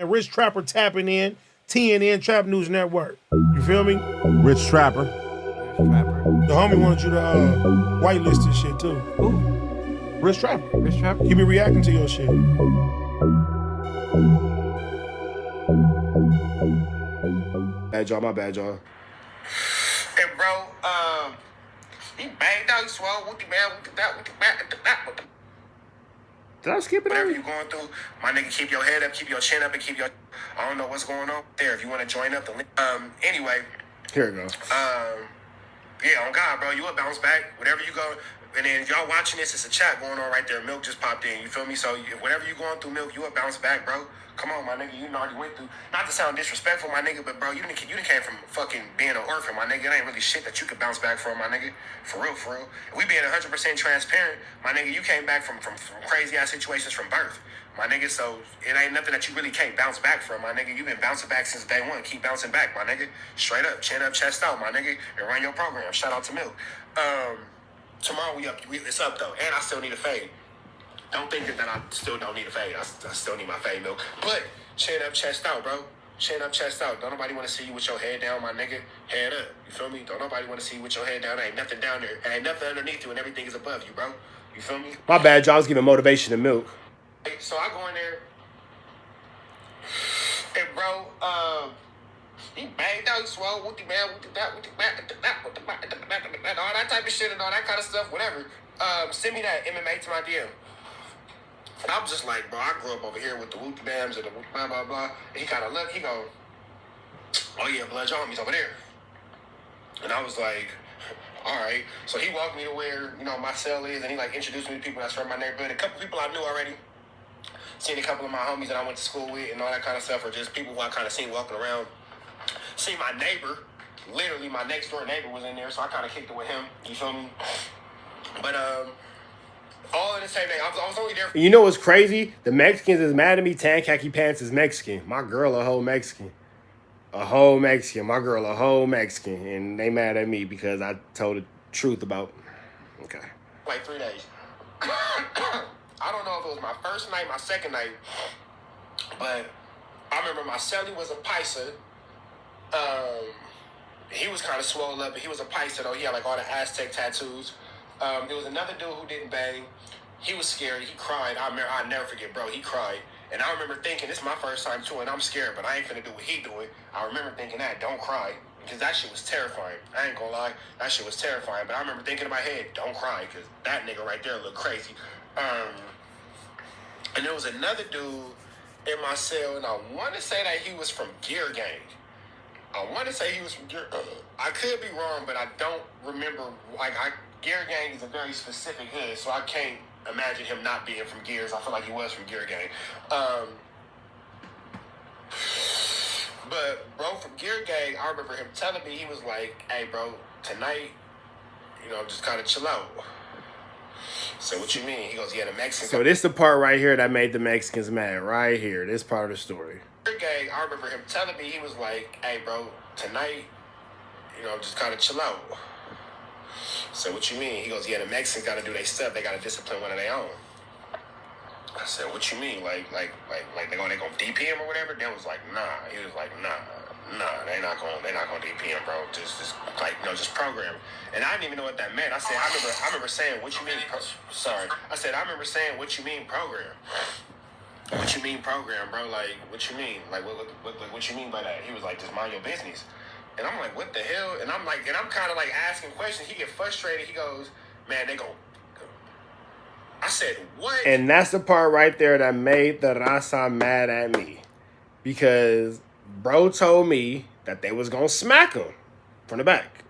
And Rich Trapper tapping in, TNN Trap News Network. You feel me? Rich Trapper. The homie wanted you to whitelist this shit too. Who? Rich Trapper. Rich Trapper? He be reacting to your shit. Bad y'all, my bad y'all. Hey, bro, he banged out, he swallowed with the man, with the. Did I skip it? Whatever you going through, my nigga, keep your head up, keep your chin up, and keep your. I don't know what's going on there. If you want to join up the link. Anyway. Here we go. Yeah, on God, bro, you will bounce back. Whatever you go. And then if y'all watching this, it's a chat going on right there. Milk just popped in. You feel me? So whatever you going through, Milk, you will bounce back, bro. Come on, my nigga. You already went through. Not to sound disrespectful, my nigga, but bro, you done came from fucking being an orphan, my nigga. It ain't really shit that you could bounce back from, my nigga. For real, for real. If we being 100% transparent, my nigga, you came back from crazy ass situations from birth, my nigga. So it ain't nothing that you really can't bounce back from, my nigga. You been bouncing back since day one. Keep bouncing back, my nigga. Straight up, chin up, chest out, my nigga, and run your program. Shout out to Milk. Tomorrow it's up though, and I still need a fade. Don't think that I still don't need a fade. I still need my fade, Milk. But chin up, chest out, bro. Chin up, chest out. Don't nobody want to see you with your head down, my nigga. Head up. You feel me? Don't nobody want to see you with your head down. There ain't nothing down there. There ain't nothing underneath you, and everything is above you, bro. You feel me? My bad y'all. I was giving motivation to Milk. So I go in there, and bro, he banged out, he swallowed with the man, with that, all that type of shit and all that kind of stuff, whatever. Send me that MMA to my DM. And I'm just like, bro, I grew up over here with the whoopie bams and the blah, blah, blah. And he kind of looked, he go, oh yeah, Blood, your homie's over there. And I was like, all right. So he walked me to where, my cell is, and he like introduced me to people that's from my neighborhood. A couple people I knew already. Seen a couple of my homies that I went to school with and all that kind of stuff, or just people who I kind of seen walking around. See my neighbor, literally my next door neighbor was in there, so I kind of kicked it with him. You feel me? But all in the same day. I was only there. You know what's crazy? The Mexicans is mad at me. Tan Khaki Pants is Mexican. My girl a whole Mexican. A whole Mexican. My girl a whole Mexican, and they mad at me because I told the truth about. Okay. Like 3 days. I don't know if it was my first night, my second night, but I remember my celly was a paisa. He was kind of swole up, but he was a paisa though. He had like all the Aztec tattoos. There was another dude who didn't bang. He was scared. He cried. I'll never forget, bro. He cried. And I remember thinking, this is my first time too, and I'm scared, but I ain't finna do what he doing. I remember thinking that, don't cry. Because that shit was terrifying. I ain't gonna lie. That shit was terrifying. But I remember thinking in my head, don't cry, because that nigga right there looked crazy. And there was another dude in my cell, and I want to say that he was from Gear Gang. I want to say he was from Gear. I could be wrong, but I don't remember. Gear Gang is a very specific hood, so I can't imagine him not being from Gears. I feel like he was from Gear Gang. But bro, from Gear Gang, I remember him telling me, he was like, "Hey, bro, tonight, just kind of chill out." So what you mean? He goes, "Yeah, the Mexicans." So this the part right here that made the Mexicans mad. Right here. This part of the story. Gear Gang, I remember him telling me, he was like, "Hey, bro, tonight, just kind of chill out." So what you mean? He goes, "Yeah, the Mexicans got to do their stuff. They got to discipline one of their own." I said, "What you mean? Like they gonna DP him or whatever?" Dan was like, "Nah." He was like, "Nah, they're not gonna DP him, bro. Just program." And I didn't even know what that meant. I said, I remember saying, "What you mean?" Sorry, I said, "I remember saying, what you mean program? What you mean program, bro? Like, what you mean? Like, what you mean by that?" He was like, "Just mind your business." And I'm like, "What the hell?" And I'm kind of like asking questions. He get frustrated. He goes, "Man, they gon'." I said, "What?" And that's the part right there that made the Raza mad at me. Because bro told me that they was going to smack him from the back.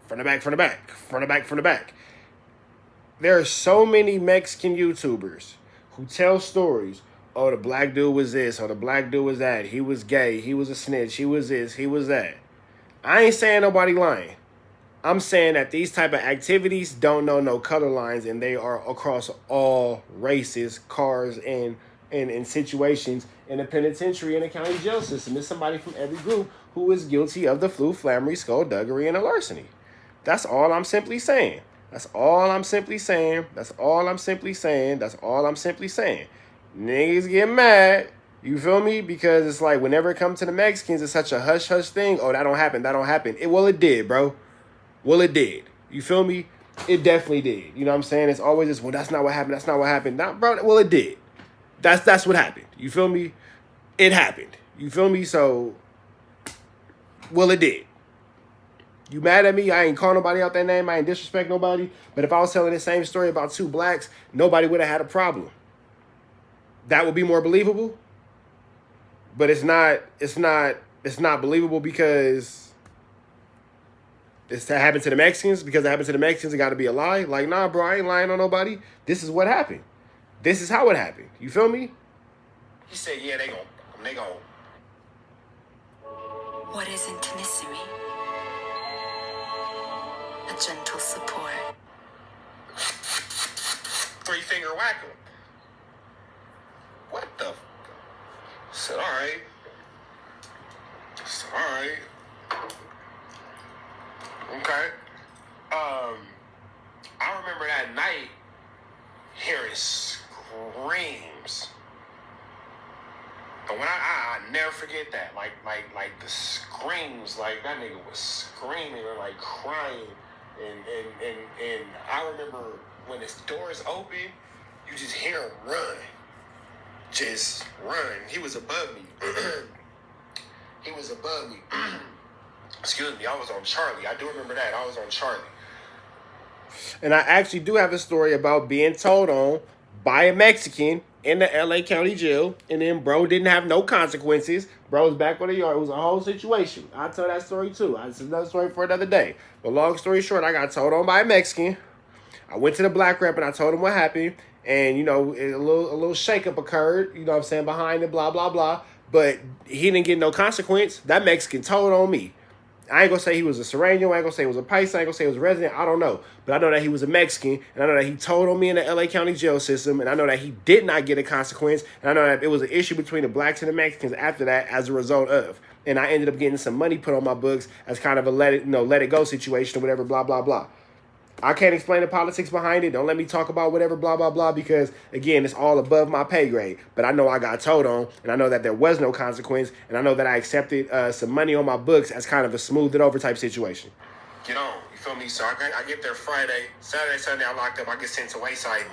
There are so many Mexican YouTubers who tell stories. Oh, the black dude was this. Oh, the black dude was that. He was gay. He was a snitch. He was this. He was that. I ain't saying nobody lying. I'm saying that these type of activities don't know no color lines, and they are across all races, cars, and situations in the penitentiary and the county jail system. There's somebody from every group who is guilty of the flu, flammery, skullduggery, and a larceny. That's all I'm simply saying. Niggas get mad You feel me? Because it's like whenever it comes to the Mexicans, it's such a hush-hush thing. Oh, that don't happen. That don't happen. Well, it did, bro. Well, it did. You feel me? It definitely did. You know what I'm saying? It's always this, well, that's not what happened. That's not what happened. Not, bro, well, it did. That's what happened. You feel me? It happened. You feel me? So, well, it did. You mad at me? I ain't call nobody out that name. I ain't disrespect nobody. But if I was telling the same story about two blacks, nobody would have had a problem. That would be more believable. But it's not believable because it's to happen to the Mexicans. Because it happened to the Mexicans, it got to be a lie. Like, nah, bro, I ain't lying on nobody. This is what happened. This is how it happened. You feel me? He said, yeah, they gon'. What is intimacy? A gentle support. 3-finger whack 'em. What the? Said, all right. Said, all right. Okay. I remember that night hearing screams. And when I never forget that. Like the screams, like that nigga was screaming and like crying. And I remember when his doors open, you just hear him run. Just run. He was above me. He was above me. Excuse me, I was on Charlie. I do remember that. I was on Charlie. And I actually do have a story about being told on by a Mexican in the LA County Jail. And then bro didn't have no consequences. Bro was back on the yard. It was a whole situation. I'll tell that story too. It's another story for another day. But long story short, I got told on by a Mexican. I went to the black rep and I told him what happened. And, you know, a little shakeup occurred, you know what I'm saying, behind it, blah, blah, blah. But he didn't get no consequence. That Mexican told on me. I ain't gonna say he was a Serrano. I ain't gonna say he was a Paisa. I ain't gonna say he was a resident. I don't know. But I know that he was a Mexican. And I know that he told on me in the LA County jail system. And I know that he did not get a consequence. And I know that it was an issue between the blacks and the Mexicans after that as a result of. And I ended up getting some money put on my books as kind of a let it go situation or whatever, blah, blah, blah. I can't explain the politics behind it. Don't let me talk about whatever, blah, blah, blah, because, again, it's all above my pay grade. But I know I got told on, and I know that there was no consequence, and I know that I accepted some money on my books as kind of a smoothed it over type situation. Get on. You feel me? So I get there Friday. Saturday, Sunday, I locked up. I get sent to Wayside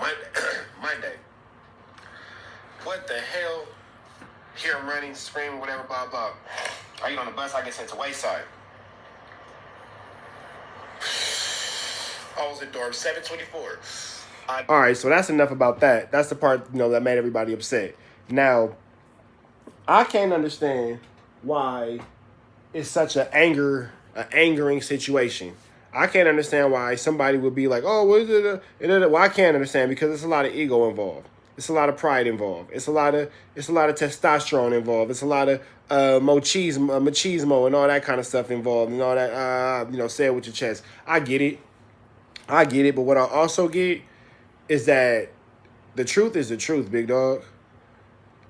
Monday. What the hell? Hear him running, screaming, whatever, blah, blah. I get on the bus. I get sent to Wayside. I was in dorm 724. All right, so that's enough about that. That's the part, that made everybody upset. Now, I can't understand why it's such an angering situation. I can't understand why somebody would be like, oh, what is it? Well, I can't understand because it's a lot of ego involved. It's a lot of pride involved. It's a lot of testosterone involved. It's a lot of machismo and all that kind of stuff involved and all that, say it with your chest. I get it, but what I also get is that the truth is the truth, big dog.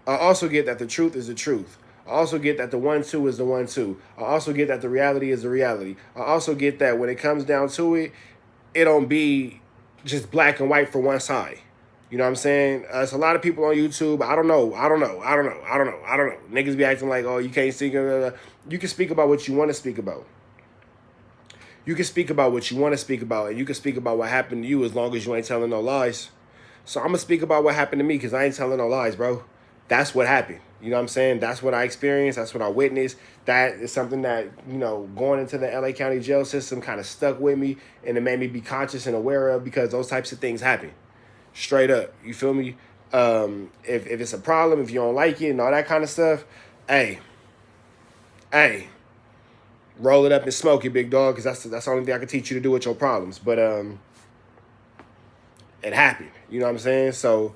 I also get that the truth is the truth. I also get that the 1-2 is the 1-2. I also get that the reality is the reality. I also get that when it comes down to it, it don't be just black and white for one side. You know what I'm saying? It's a lot of people on YouTube. I don't know. Niggas be acting like, oh, you can't speak. You can speak about what you want to speak about. You can speak about what you want to speak about, and you can speak about what happened to you as long as you ain't telling no lies. So I'm going to speak about what happened to me because I ain't telling no lies, bro. That's what happened. You know what I'm saying? That's what I experienced. That's what I witnessed. That is something that, going into the LA County jail system kind of stuck with me, and it made me be conscious and aware of because those types of things happen. Straight up. You feel me? If it's a problem, if you don't like it and all that kind of stuff, hey. Roll it up and smoke it, big dog, because that's the only thing I can teach you to do with your problems. But it happened. You know what I'm saying? So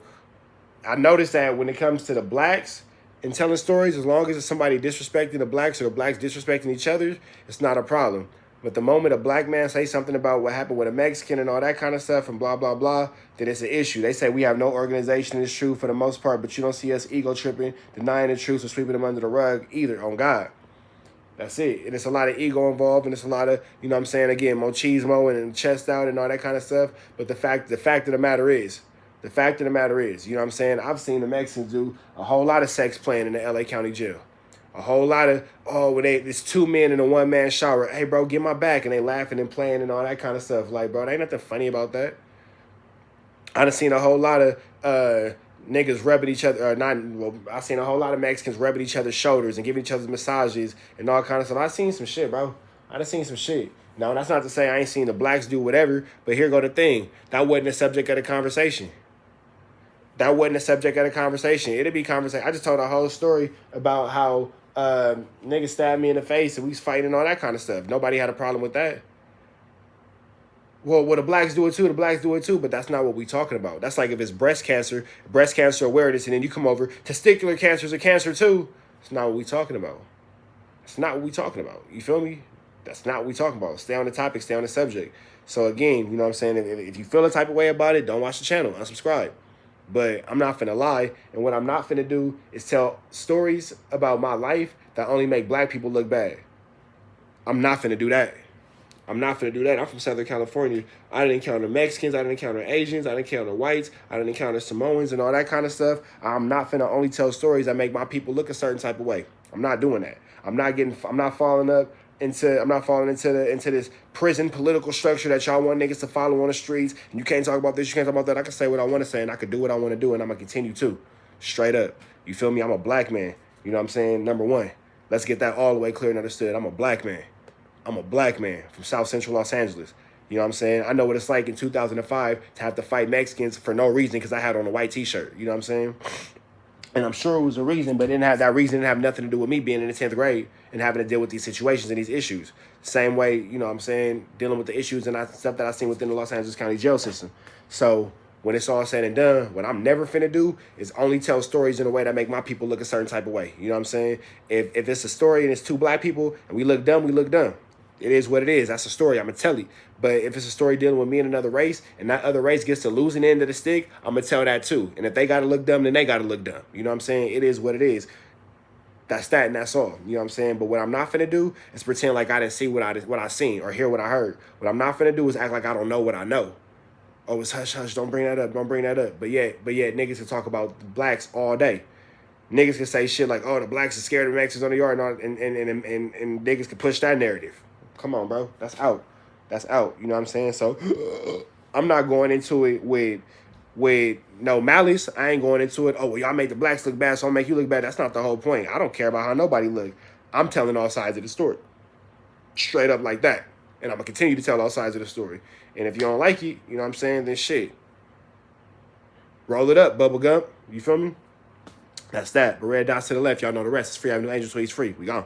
I noticed that when it comes to the blacks and telling stories, as long as it's somebody disrespecting the blacks or the blacks disrespecting each other, it's not a problem. But the moment a black man say something about what happened with a Mexican and all that kind of stuff and blah, blah, blah, then it's an issue. They say we have no organization. It's true for the most part, but you don't see us ego tripping, denying the truth, or sweeping them under the rug either, on God. That's it. And it's a lot of ego involved, and it's a lot of, again, machismo and chest out and all that kind of stuff. But the fact of the matter is, The fact of the matter is, you know what I'm saying? I've seen the Mexicans do a whole lot of sex playing in the LA County jail. A whole lot of, when it's two men in a one-man shower. Hey, bro, get my back. And they laughing and playing and all that kind of stuff. Like, bro, there ain't nothing funny about that. I done seen a whole lot of niggas rubbing each other, I've seen a whole lot of Mexicans rubbing each other's shoulders and giving each other massages and all kind of stuff. I seen some shit, bro. I done seen some shit. Now, that's not to say I ain't seen the blacks do whatever, but here go the thing. That wasn't the subject of the conversation. That wasn't the subject of the conversation. It'd be conversation. I just told a whole story about how niggas stabbed me in the face and we was fighting and all that kind of stuff. Nobody had a problem with that. Well, the blacks do it too, but that's not what we talking about. That's like if it's breast cancer awareness, and then you come over, testicular cancer is a cancer too. It's not what we talking about. It's not what we talking about. You feel me? That's not what we talking about. Stay on the topic, stay on the subject. So again, you know what I'm saying? If you feel a type of way about it, don't watch the channel, unsubscribe. But I'm not finna lie, and what I'm not finna do is tell stories about my life that only make black people look bad. I'm not finna do that. I'm from Southern California. I didn't encounter Mexicans. I didn't encounter Asians. I didn't encounter whites. I didn't encounter Samoans and all that kind of stuff. I'm not finna only tell stories that make my people look a certain type of way. I'm not doing that. I'm not falling into this prison political structure that y'all want niggas to follow on the streets. And you can't talk about this, you can't talk about that. I can say what I want to say and I can do what I want to do and I'm going to continue to. Straight up. You feel me? I'm a black man. You know what I'm saying? Number one. Let's get that all the way clear and understood. I'm a black man. I'm a black man from South Central Los Angeles. You know what I'm saying? I know what it's like in 2005 to have to fight Mexicans for no reason because I had on a white t-shirt. You know what I'm saying? And I'm sure it was a reason, but that reason didn't have nothing to do with me being in the 10th grade and having to deal with these situations and these issues. Same way, you know what I'm saying, dealing with the issues and stuff that I've seen within the Los Angeles County jail system. So when it's all said and done, what I'm never finna do is only tell stories in a way that make my people look a certain type of way. You know what I'm saying? If it's a story and it's two black people and we look dumb, we look dumb. It is what it is. That's a story. I'm going to tell you. But if it's a story dealing with me and another race, and that other race gets to lose an end of the stick, I'm going to tell that too. And if they got to look dumb, then they got to look dumb. You know what I'm saying? It is what it is. That's that and that's all. You know what I'm saying? But what I'm not finna do is pretend like I didn't see what I seen or hear what I heard. What I'm not finna do is act like I don't know what I know. Oh, it's hush, hush. Don't bring that up. Don't bring that up. But yet, niggas can talk about the blacks all day. Niggas can say shit like, oh, the blacks are scared of Mexicans on the yard and niggas can push that narrative. Come on, bro. That's out. That's out. You know what I'm saying? So I'm not going into it with no malice. I ain't going into it, oh, well, y'all make the blacks look bad, so I'll make you look bad. That's not the whole point. I don't care about how nobody look. I'm telling all sides of the story. Straight up like that. And I'm going to continue to tell all sides of the story. And if you don't like it, you know what I'm saying, then shit. Roll it up, Bubble Gump. You feel me? That's that. But red dots to the left. Y'all know the rest. It's Free Avenue Angel, so he's free. We gone.